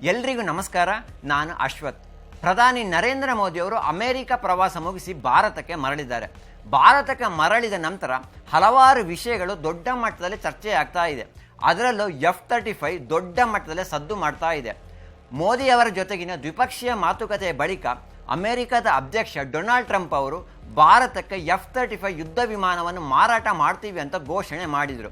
ಎಲ್ರಿಗೂ ನಮಸ್ಕಾರ. ನಾನು ಅಶ್ವಥ್. ಪ್ರಧಾನಿ ನರೇಂದ್ರ ಮೋದಿಯವರು ಅಮೆರಿಕ ಪ್ರವಾಸ ಮುಗಿಸಿ ಭಾರತಕ್ಕೆ ಮರಳಿದ್ದಾರೆ. ಭಾರತಕ್ಕೆ ಮರಳಿದ ನಂತರ ಹಲವಾರು ವಿಷಯಗಳು ದೊಡ್ಡ ಮಟ್ಟದಲ್ಲಿ ಚರ್ಚೆಯಾಗ್ತಾ ಇದೆ. ಅದರಲ್ಲೂ F-35 ದೊಡ್ಡ ಮಟ್ಟದಲ್ಲಿ ಸದ್ದು ಮಾಡ್ತಾ ಇದೆ. ಮೋದಿಯವರ ಜೊತೆಗಿನ ದ್ವಿಪಕ್ಷೀಯ ಮಾತುಕತೆಯ ಬಳಿಕ ಅಮೆರಿಕದ ಅಧ್ಯಕ್ಷ ಡೊನಾಲ್ಡ್ ಟ್ರಂಪ್ ಅವರು ಭಾರತಕ್ಕೆ F-35 ಯುದ್ಧ ವಿಮಾನವನ್ನು ಮಾರಾಟ ಮಾಡ್ತೀವಿ ಅಂತ ಘೋಷಣೆ ಮಾಡಿದರು.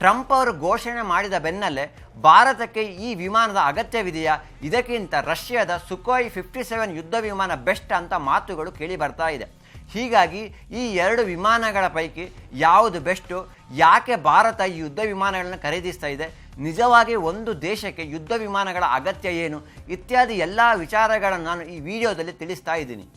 ಟ್ರಂಪ್ ಅವರು ಘೋಷಣೆ ಮಾಡಿದ ಬೆನ್ನಲ್ಲೇ ಭಾರತಕ್ಕೆ ಈ ವಿಮಾನದ ಅಗತ್ಯವಿದೆಯಾ, ಇದಕ್ಕಿಂತ ರಷ್ಯಾದ ಸುಖೋಯ್ 57 ಯುದ್ಧ ವಿಮಾನ ಬೆಸ್ಟ್ ಅಂತ ಮಾತುಗಳು ಕೇಳಿ ಬರ್ತಾ ಇದೆ. ಹೀಗಾಗಿ ಈ ಎರಡು ವಿಮಾನಗಳ ಪೈಕಿ ಯಾವುದು ಬೆಸ್ಟು, ಯಾಕೆ ಭಾರತ ಈ ಯುದ್ಧ ವಿಮಾನಗಳನ್ನು ಖರೀದಿಸ್ತಾ ಇದೆ, ನಿಜವಾಗಿ ಒಂದು ದೇಶಕ್ಕೆ ಯುದ್ಧ ವಿಮಾನಗಳ ಅಗತ್ಯ ಏನು, ಇತ್ಯಾದಿ ಎಲ್ಲ ವಿಚಾರಗಳನ್ನು ನಾನು ಈ ವಿಡಿಯೋದಲ್ಲಿ ತಿಳಿಸ್ತಾ ಇದ್ದೀನಿ.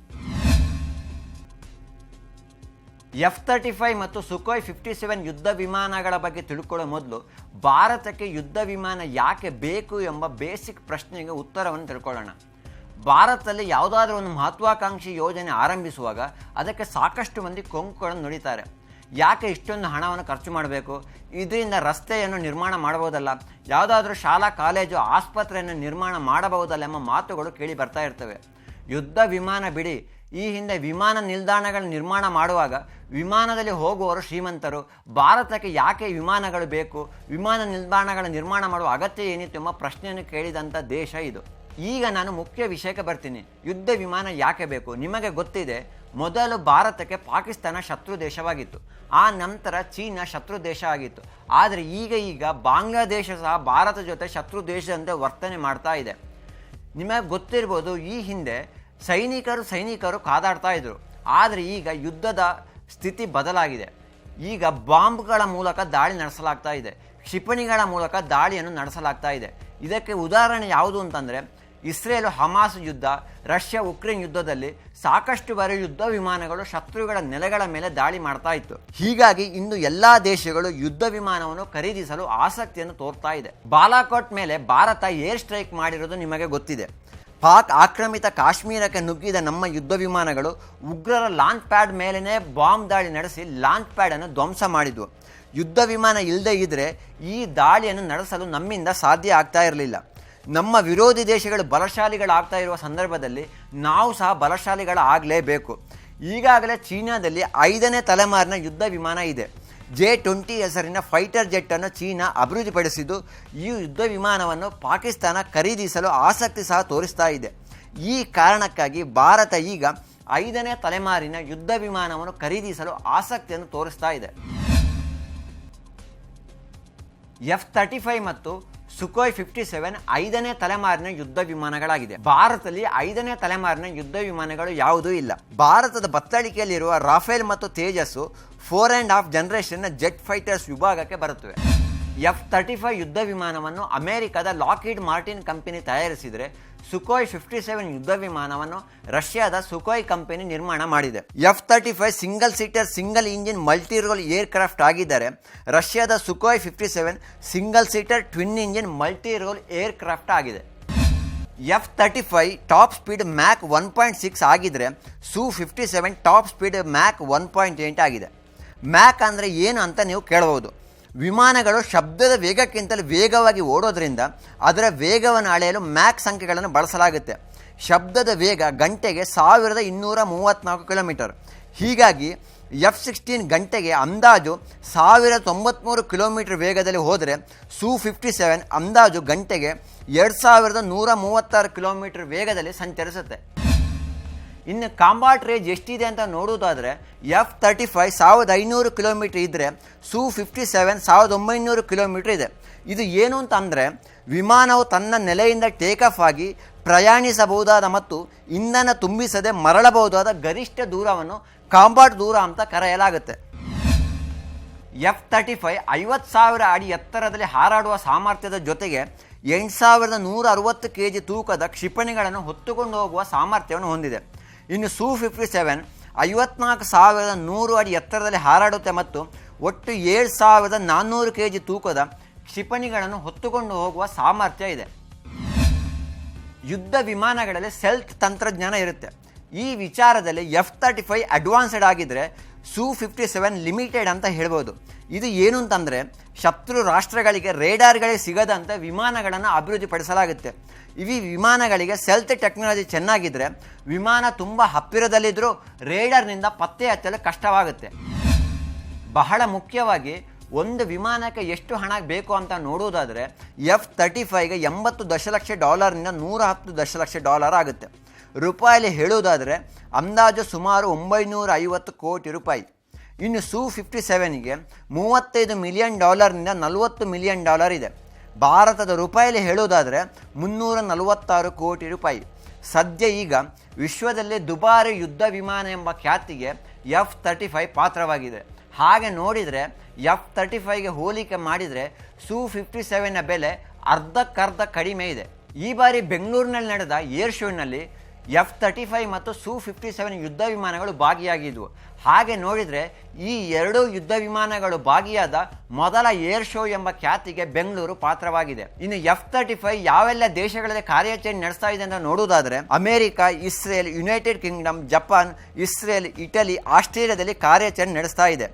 F-35 ಮತ್ತು ಸುಖೋಯ್ 57 ಯುದ್ಧ ವಿಮಾನಗಳ ಬಗ್ಗೆ ತಿಳ್ಕೊಳ್ಳೋ ಮೊದಲು ಭಾರತಕ್ಕೆ ಯುದ್ಧ ವಿಮಾನ ಯಾಕೆ ಬೇಕು ಎಂಬ ಬೇಸಿಕ್ ಪ್ರಶ್ನೆಗೆ ಉತ್ತರವನ್ನು ತಿಳ್ಕೊಳ್ಳೋಣ. ಭಾರತದಲ್ಲಿ ಯಾವುದಾದ್ರೂ ಒಂದು ಮಹತ್ವಾಕಾಂಕ್ಷಿ ಯೋಜನೆ ಆರಂಭಿಸುವಾಗ ಅದಕ್ಕೆ ಸಾಕಷ್ಟು ಮಂದಿ ಕೊಂಕುಗಳನ್ನು ನುಡಿತಾರೆ. ಯಾಕೆ ಇಷ್ಟೊಂದು ಹಣವನ್ನು ಖರ್ಚು ಮಾಡಬೇಕು, ಇದರಿಂದ ರಸ್ತೆಯನ್ನು ನಿರ್ಮಾಣ ಮಾಡಬಹುದಲ್ಲ, ಯಾವುದಾದ್ರೂ ಶಾಲಾ ಕಾಲೇಜು ಆಸ್ಪತ್ರೆಯನ್ನು ನಿರ್ಮಾಣ ಮಾಡಬಹುದಲ್ಲ ಎಂಬ ಮಾತುಗಳು ಕೇಳಿ ಬರ್ತಾ ಇರ್ತವೆ. ಯುದ್ಧ ವಿಮಾನ ಬಿಡಿ, ಈ ಹಿಂದೆ ವಿಮಾನ ನಿಲ್ದಾಣಗಳ ನಿರ್ಮಾಣ ಮಾಡುವಾಗ ವಿಮಾನದಲ್ಲಿ ಹೋಗುವವರು ಶ್ರೀಮಂತರು, ಭಾರತಕ್ಕೆ ಯಾಕೆ ವಿಮಾನಗಳು ಬೇಕು, ವಿಮಾನ ನಿಲ್ದಾಣಗಳ ನಿರ್ಮಾಣ ಮಾಡುವ ಅಗತ್ಯ ಏನಿತ್ತು ಎಂಬ ಪ್ರಶ್ನೆಯನ್ನು ಕೇಳಿದಂಥ ದೇಶ ಇದು. ಈಗ ನಾನು ಮುಖ್ಯ ವಿಷಯಕ್ಕೆ ಬರ್ತೀನಿ. ಯುದ್ಧ ವಿಮಾನ ಯಾಕೆ ಬೇಕು? ನಿಮಗೆ ಗೊತ್ತಿದೆ, ಮೊದಲು ಭಾರತಕ್ಕೆ ಪಾಕಿಸ್ತಾನ ಶತ್ರು ದೇಶವಾಗಿತ್ತು, ಆ ನಂತರ ಚೀನಾ ಶತ್ರು ದೇಶ ಆಗಿತ್ತು. ಆದರೆ ಈಗ ಬಾಂಗ್ಲಾದೇಶ ಸಹ ಭಾರತ ಜೊತೆ ಶತ್ರು ದೇಶದಂತೆ ವರ್ತನೆ ಮಾಡ್ತಾ ಇದೆ. ನಿಮಗೆ ಗೊತ್ತಿರ್ಬೋದು, ಈ ಹಿಂದೆ ಸೈನಿಕರು ಕಾದಾಡ್ತಾ ಇದ್ರು. ಆದರೆ ಈಗ ಯುದ್ಧದ ಸ್ಥಿತಿ ಬದಲಾಗಿದೆ. ಈಗ ಬಾಂಬ್ಗಳ ಮೂಲಕ ದಾಳಿ ನಡೆಸಲಾಗ್ತಾ ಇದೆ, ಕ್ಷಿಪಣಿಗಳ ಮೂಲಕ ದಾಳಿಯನ್ನು ನಡೆಸಲಾಗ್ತಾ ಇದೆ. ಇದಕ್ಕೆ ಉದಾಹರಣೆ ಯಾವುದು ಅಂತಂದರೆ, ಇಸ್ರೇಲ್ ಹಮಾಸ್ ಯುದ್ಧ, ರಷ್ಯಾ ಉಕ್ರೇನ್ ಯುದ್ಧದಲ್ಲಿ ಸಾಕಷ್ಟು ಬಾರಿ ಯುದ್ಧ ವಿಮಾನಗಳು ಶತ್ರುಗಳ ನೆಲೆಗಳ ಮೇಲೆ ದಾಳಿ ಮಾಡ್ತಾ ಇತ್ತು. ಹೀಗಾಗಿ ಇಂದು ಎಲ್ಲ ದೇಶಗಳು ಯುದ್ಧ ವಿಮಾನವನ್ನು ಖರೀದಿಸಲು ಆಸಕ್ತಿಯನ್ನು ತೋರ್ತಾ ಇದೆ. ಬಾಲಾಕೋಟ್ ಮೇಲೆ ಭಾರತ ಏರ್ ಸ್ಟ್ರೈಕ್ ಮಾಡಿರೋದು ನಿಮಗೆ ಗೊತ್ತಿದೆ. ಪಾಕ್ ಆಕ್ರಮಿತ ಕಾಶ್ಮೀರಕ್ಕೆ ನುಗ್ಗಿದ ನಮ್ಮ ಯುದ್ಧ ವಿಮಾನಗಳು ಉಗ್ರರ ಲಾಂಚ್ ಪ್ಯಾಡ್ ಮೇಲೇ ಬಾಂಬ್ ದಾಳಿ ನಡೆಸಿ ಲಾಂಚ್ ಪ್ಯಾಡನ್ನು ಧ್ವಂಸ ಮಾಡಿದ್ವು. ಯುದ್ಧ ವಿಮಾನ ಇಲ್ಲದೇ ಇದ್ದರೆ ಈ ದಾಳಿಯನ್ನು ನಡೆಸಲು ನಮ್ಮಿಂದ ಸಾಧ್ಯ ಆಗ್ತಾ ಇರಲಿಲ್ಲ. ನಮ್ಮ ವಿರೋಧಿ ದೇಶಗಳು ಬಲಶಾಲಿಗಳಾಗ್ತಾ ಇರುವ ಸಂದರ್ಭದಲ್ಲಿ ನಾವು ಸಹ ಬಲಶಾಲಿಗಳಾಗಲೇಬೇಕು. ಈಗಾಗಲೇ ಚೀನಾದಲ್ಲಿ 5ನೇ ತಲೆಮಾರಿನ ಯುದ್ಧ ವಿಮಾನ ಇದೆ. J-20 ಹೆಸರಿನ ಫೈಟರ್ ಜೆಟ್ಟನ್ನು ಚೀನಾ ಅಭಿವೃದ್ಧಿಪಡಿಸಿದ್ದು, ಈ ಯುದ್ಧ ವಿಮಾನವನ್ನು ಪಾಕಿಸ್ತಾನ ಖರೀದಿಸಲು ಆಸಕ್ತಿ ಸಹ ತೋರಿಸ್ತಾ ಇದೆ. ಈ ಕಾರಣಕ್ಕಾಗಿ ಭಾರತ ಈಗ 5ನೇ ತಲೆಮಾರಿನ ಯುದ್ಧ ವಿಮಾನವನ್ನು ಖರೀದಿಸಲು ಆಸಕ್ತಿಯನ್ನು ತೋರಿಸ್ತಾ ಇದೆ. F-35 ಮತ್ತು ಸುಖೋಯ್ 57 5ನೇ ತಲೆಮಾರಿನ ಯುದ್ಧ ವಿಮಾನಗಳಾಗಿದೆ. ಭಾರತದಲ್ಲಿ 5ನೇ ತಲೆಮಾರಿನ ಯುದ್ಧ ವಿಮಾನಗಳು ಯಾವುದೂ ಇಲ್ಲ. ಭಾರತದ ಬತ್ತಳಿಕೆಯಲ್ಲಿರುವ ರಾಫೇಲ್ ಮತ್ತು ತೇಜಸ್ಸು 4.5 ಜನರೇಷನ್ನ ಜೆಟ್ ಫೈಟರ್ಸ್ ವಿಭಾಗಕ್ಕೆ ಬರುತ್ತವೆ. F-35 ಯುದ್ಧ ವಿಮಾನವನ್ನು ಅಮೆರಿಕದ ಲಾಕ್ಹೀಡ್ ಮಾರ್ಟಿನ್ ಕಂಪನಿ ತಯಾರಿಸಿದರೆ, ಸುಖೋಯ್ 57 ಯುದ್ಧ ವಿಮಾನವನ್ನು ರಷ್ಯಾದ ಸುಖೋಯ್ ಕಂಪನಿ ನಿರ್ಮಾಣ ಮಾಡಿದೆ. F-35 single seater single engine multi role aircraft ಆಗಿದ್ದರೆ, ರಷ್ಯಾದ Sukhoi 57 single seater twin engine multi role aircraft ಆಗಿದೆ. F-35 ಟಾಪ್ ಸ್ಪೀಡ್ ಮ್ಯಾಕ್ 1.6 ಆಗಿದ್ದರೆ, Su-57 ಟಾಪ್ ಸ್ಪೀಡ್ ಮ್ಯಾಕ್ 1.8 ಆಗಿದೆ. ಮ್ಯಾಕ್ ಅಂದರೆ ಏನು ಅಂತ ನೀವು ಕೇಳಬಹುದು. ವಿಮಾನಗಳು ಶಬ್ದದ ವೇಗಕ್ಕಿಂತಲೂ ವೇಗವಾಗಿ ಓಡೋದ್ರಿಂದ ಅದರ ವೇಗವನ್ನು ಅಳೆಯಲು ಮ್ಯಾಕ್ ಸಂಖ್ಯೆಗಳನ್ನು ಬಳಸಲಾಗುತ್ತೆ. ಶಬ್ದದ ವೇಗ ಗಂಟೆಗೆ 1234 ಕಿಲೋಮೀಟರ್. ಹೀಗಾಗಿ F-16 ಗಂಟೆಗೆ ಅಂದಾಜು 1093 ಕಿಲೋಮೀಟರ್ ವೇಗದಲ್ಲಿ ಹೋದರೆ, Su-57 ಅಂದಾಜು ಗಂಟೆಗೆ 2136 ಕಿಲೋಮೀಟರ್ ವೇಗದಲ್ಲಿ ಸಂಚರಿಸುತ್ತೆ. ಇನ್ನು ಕಾಂಬಾಟ್ ರೇಂಜ್ ಎಷ್ಟಿದೆ ಅಂತ ನೋಡೋದಾದರೆ, F-35 1500 ಕಿಲೋಮೀಟರ್ ಇದ್ದರೆ, Su-57 1900 ಕಿಲೋಮೀಟರ್ ಇದೆ. ಇದು ಏನು ಅಂತಂದರೆ, ವಿಮಾನವು ತನ್ನ ನೆಲೆಯಿಂದ ಟೇಕ್ ಆಫ್ ಆಗಿ ಪ್ರಯಾಣಿಸಬಹುದಾದ ಮತ್ತು ಇಂಧನ ತುಂಬಿಸದೆ ಮರಳಬಹುದಾದ ಗರಿಷ್ಠ ದೂರವನ್ನು ಕಾಂಬಾಟ್ ದೂರ ಅಂತ ಕರೆಯಲಾಗುತ್ತೆ. F-35 50,000 ಅಡಿ ಎತ್ತರದಲ್ಲಿ ಹಾರಾಡುವ ಸಾಮರ್ಥ್ಯದ ಜೊತೆಗೆ 8160 kg ತೂಕದ ಕ್ಷಿಪಣಿಗಳನ್ನು ಹೊತ್ತುಕೊಂಡು ಹೋಗುವ ಸಾಮರ್ಥ್ಯವನ್ನು ಹೊಂದಿದೆ. ಇನ್ನು Su-57 54,100 ಅಡಿ ಎತ್ತರದಲ್ಲಿ ಹಾರಾಡುತ್ತೆ ಮತ್ತು ಒಟ್ಟು 7,400 kg ತೂಕದ ಕ್ಷಿಪಣಿಗಳನ್ನು ಹೊತ್ತುಕೊಂಡು ಹೋಗುವ ಸಾಮರ್ಥ್ಯ ಇದೆ. ಯುದ್ಧ ವಿಮಾನಗಳಲ್ಲಿ ಸೆಲ್ತ್ ತಂತ್ರಜ್ಞಾನ ಇರುತ್ತೆ. ಈ ವಿಚಾರದಲ್ಲಿ F-35 ಅಡ್ವಾನ್ಸ್ಡ್ ಆಗಿದ್ದರೆ, Su-57 ಲಿಮಿಟೆಡ್ ಅಂತ ಹೇಳ್ಬೋದು. ಇದು ಏನು ಅಂತಂದರೆ, ಶತ್ರು ರಾಷ್ಟ್ರಗಳಿಗೆ ರೇಡಾರ್ಗಳಿಗೆ ಸಿಗದಂತೆ ವಿಮಾನಗಳನ್ನು ಅಭಿವೃದ್ಧಿಪಡಿಸಲಾಗುತ್ತೆ. ಈ ವಿಮಾನಗಳಿಗೆ ಸೆಲ್ತ್ ಟೆಕ್ನಾಲಜಿ ಚೆನ್ನಾಗಿದ್ದರೆ ವಿಮಾನ ತುಂಬ ಹತ್ತಿರದಲ್ಲಿದ್ದರೂ ರೇಡಾರ್ನಿಂದ ಪತ್ತೆ ಹಚ್ಚಲು ಕಷ್ಟವಾಗುತ್ತೆ. ಬಹಳ ಮುಖ್ಯವಾಗಿ ಒಂದು ವಿಮಾನಕ್ಕೆ ಎಷ್ಟು ಹಣ ಬೇಕು ಅಂತ ನೋಡುವುದಾದರೆ F-35ಗೆ $80 ದಶಲಕ್ಷ ನಿಂದ $110 ದಶಲಕ್ಷ ಆಗುತ್ತೆ. ರೂಪಾಯಲ್ಲಿ ಹೇಳುವುದಾದರೆ ಅಂದಾಜು ಸುಮಾರು 950 ಕೋಟಿ ರೂಪಾಯಿ. ಇನ್ನು Su-57ಗೆ $35 ಮಿಲಿಯನ್ ನಿಂದ $40 ಮಿಲಿಯನ್ ಇದೆ. ಭಾರತದ ರೂಪಾಯಲ್ಲಿ ಹೇಳುವುದಾದರೆ 346 ಕೋಟಿ ರೂಪಾಯಿ. ಸದ್ಯ ಈಗ ವಿಶ್ವದಲ್ಲೇ ದುಬಾರಿ ಯುದ್ಧ ವಿಮಾನ ಎಂಬ ಖ್ಯಾತಿಗೆ F-35 ಪಾತ್ರವಾಗಿದೆ. ಹಾಗೆ ನೋಡಿದರೆ F-35ಗೆ ಹೋಲಿಕೆ ಮಾಡಿದರೆ Su-57ನ ಬೆಲೆ ಅರ್ಧಕ್ಕರ್ಧ ಕಡಿಮೆ ಇದೆ. ಈ ಬಾರಿ ಬೆಂಗಳೂರಿನಲ್ಲಿ ನಡೆದ ಏರ್ ಶೋನಲ್ಲಿ F-35 ಮತ್ತು Su-57 ಯುದ್ಧ ವಿಮಾನಗಳು ಭಾಗಿಯಾಗಿದ್ವು. ಹಾಗೆ ನೋಡಿದರೆ ಈ ಎರಡೂ ಯುದ್ಧ ವಿಮಾನಗಳು ಭಾಗಿಯಾದ ಮೊದಲ ಏರ್ ಶೋ ಎಂಬ ಖ್ಯಾತಿಗೆ ಬೆಂಗಳೂರು ಪಾತ್ರವಾಗಿದೆ. ಇನ್ನು F-35 ಯಾವೆಲ್ಲ ದೇಶಗಳಲ್ಲಿ ಕಾರ್ಯಾಚರಣೆ ನಡೆಸ್ತಾ ಇದೆ ಅಂತ ನೋಡುವುದಾದರೆ America, Israel, United Kingdom, Japan, Israel, Italy, ಆಸ್ಟ್ರೇಲಿಯಾದಲ್ಲಿ ಕಾರ್ಯಾಚರಣೆ ನಡೆಸ್ತಾ ಇದೆ.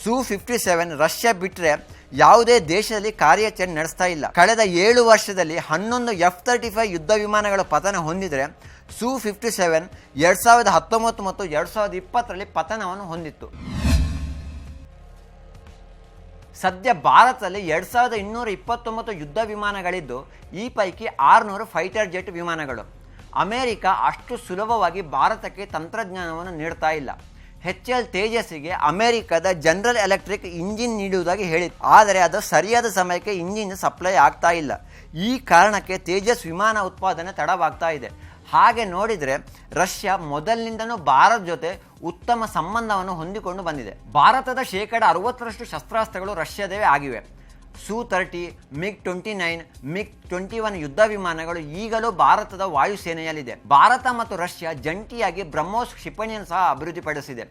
Su-57 ರಷ್ಯಾ ಬಿಟ್ಟರೆ ಯಾವುದೇ ದೇಶದಲ್ಲಿ ಕಾರ್ಯಾಚರಣೆ ನಡೆಸ್ತಾ ಇಲ್ಲ. ಕಳೆದ 7 ವರ್ಷದಲ್ಲಿ 11 F-35 ಯುದ್ಧ ವಿಮಾನಗಳ ಪತನ ಹೊಂದಿದರೆ Su-57 2019 ಮತ್ತು 2020ರಲ್ಲಿ ಪತನವನ್ನು ಹೊಂದಿತ್ತು. ಸದ್ಯ ಭಾರತದಲ್ಲಿ 2229 ಯುದ್ಧ ವಿಮಾನಗಳಿದ್ದು ಈ ಪೈಕಿ 600 ಫೈಟರ್ ಜೆಟ್ ವಿಮಾನಗಳು. ಅಮೆರಿಕ ಅಷ್ಟು ಸುಲಭವಾಗಿ ಭಾರತಕ್ಕೆ ತಂತ್ರಜ್ಞಾನವನ್ನು ನೀಡ್ತಾ ಇಲ್ಲ. HAL ತೇಜಸ್ಸಿಗೆ ಅಮೆರಿಕದ ಜನರಲ್ ಎಲೆಕ್ಟ್ರಿಕ್ ಇಂಜಿನ್ ನೀಡುವುದಾಗಿ ಹೇಳಿತ್ತು. ಆದರೆ ಅದು ಸರಿಯಾದ ಸಮಯಕ್ಕೆ ಇಂಜಿನ್ ಸಪ್ಲೈ ಆಗ್ತಾ ಇಲ್ಲ. ಈ ಕಾರಣಕ್ಕೆ ತೇಜಸ್ ವಿಮಾನ ಉತ್ಪಾದನೆ ತಡವಾಗ್ತಾ ಇದೆ. ಹಾಗೆ ನೋಡಿದರೆ ರಷ್ಯಾ ಮೊದಲಿನಿಂದನೂ ಭಾರತ ಜೊತೆ ಉತ್ತಮ ಸಂಬಂಧವನ್ನು ಹೊಂದಿಕೊಂಡು ಬಂದಿದೆ. ಭಾರತದ 60% ಶಸ್ತ್ರಾಸ್ತ್ರಗಳು ರಷ್ಯಾದವೇ ಆಗಿವೆ. Su-30, MiG-29, MiG-21 ಯುದ್ಧ ವಿಮಾನಗಳು ಈಗಲೂ ಭಾರತದ ವಾಯುಸೇನೆಯಲ್ಲಿದೆ. ಭಾರತ ಮತ್ತು ರಷ್ಯಾ ಜಂಟಿಯಾಗಿ ಬ್ರಹ್ಮೋಸ್ ಕ್ಷಿಪಣಿಯನ್ನು ಸಹ ಅಭಿವೃದ್ಧಿಪಡಿಸಿದೆ.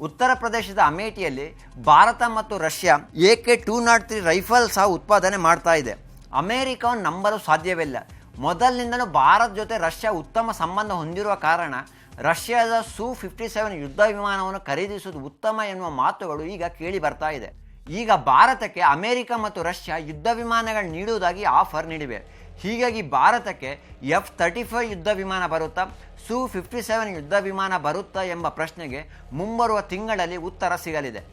ಉತ್ತರ ಪ್ರದೇಶದ ಅಮೇಠಿಯಲ್ಲಿ ಭಾರತ ಮತ್ತು ರಷ್ಯಾ AK-203 ರೈಫಲ್ ಸಹ ಉತ್ಪಾದನೆ ಮಾಡ್ತಾ ಇದೆ. ಅಮೆರಿಕವನ್ನು ನಂಬಲು ಸಾಧ್ಯವಿಲ್ಲ. ಮೊದಲಿನಿಂದಲೂ ಭಾರತ ಜೊತೆ ರಷ್ಯಾ ಉತ್ತಮ ಸಂಬಂಧ ಹೊಂದಿರುವ ಕಾರಣ ರಷ್ಯಾದ Su-57 ಯುದ್ಧ ವಿಮಾನವನ್ನು ಖರೀದಿಸುವುದು ಉತ್ತಮ ಎನ್ನುವ ಮಾತುಗಳು ಈಗ ಕೇಳಿ ಬರ್ತಾ ಇದೆ. ಈಗ ಭಾರತಕ್ಕೆ ಅಮೆರಿಕ ಮತ್ತು ರಷ್ಯಾ ಯುದ್ಧ ವಿಮಾನಗಳು ನೀಡುವುದಾಗಿ ಆಫರ್ ನೀಡಿವೆ. ಹೀಗಾಗಿ ಭಾರತಕ್ಕೆ F-35 ಯುದ್ಧ ವಿಮಾನ ಬರುತ್ತಾ, Su-57 ಯುದ್ಧ ವಿಮಾನ ಬರುತ್ತಾ ಎಂಬ ಪ್ರಶ್ನೆಗೆ ಮುಂಬರುವ ತಿಂಗಳಲ್ಲಿ ಉತ್ತರ ಸಿಗಲಿದೆ.